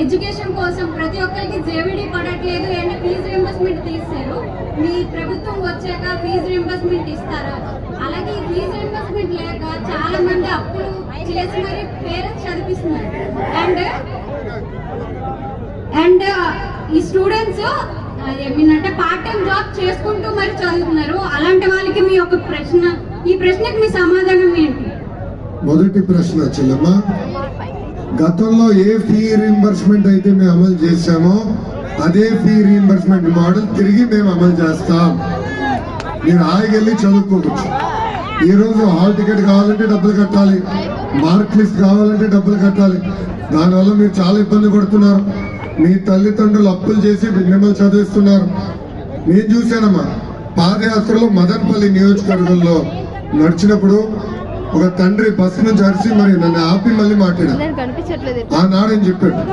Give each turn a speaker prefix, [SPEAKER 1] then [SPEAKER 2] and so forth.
[SPEAKER 1] Education కోసం ప్రతి ఒక్కరికి జేవిడి పడట్లేదు అండ్ ఫీజు రింబర్స్మెంట్ తీస్తారు. మీ ప్రభుత్వం వచ్చాక ఫీజు రింబర్స్మెంట్ ఇస్తారా? అలాగే ఈ ఫీజు రింబర్స్మెంట్ లేక చాలా మంది అప్పులు చేసి మరి పేరెంట్స్ చదివిస్తున్నారు. అండ్ ఈ స్టూడెంట్స్ ఏమిటంటే పార్ట్ టైం జాబ్ చేసుకుంటూ మరి చదువుతున్నారు. అలాంటి వాళ్ళకి మీ ఒక ప్రశ్న, ఈ ప్రశ్నకి మీ సమాధానం ఏంటి?
[SPEAKER 2] మొదటి ప్రశ్న చెల్లమ్మ, గతంలో ఏ ఫీ రీయింబర్స్మెంట్ అయితే మేము అమలు చేశామో అదే ఫీ రీయింబర్స్మెంట్ మోడల్ తిరిగి మేము అమలు చేస్తాం. మీరు హాయిగెళ్ళి చదువుకోవచ్చు. ఈరోజు హాల్ టికెట్ కావాలంటే డబ్బులు కట్టాలి, మార్క్ లిస్ట్ కావాలంటే డబ్బులు కట్టాలి. దానివల్ల మీరు చాలా ఇబ్బంది పడుతున్నారు. మీ తల్లిదండ్రులు అప్పులు చేసి మిమ్మల్ని చదివిస్తున్నారు. నేను చూశానమ్మా, పాదయాత్రలో మదనపల్లి నియోజకవర్గంలో నడిచినప్పుడు ఒక తండ్రి బస్సు నుంచి అరిసి మరి నన్ను ఆపి మళ్ళీ మాట్లాడాడు. ఆనాడని చెప్పాడు,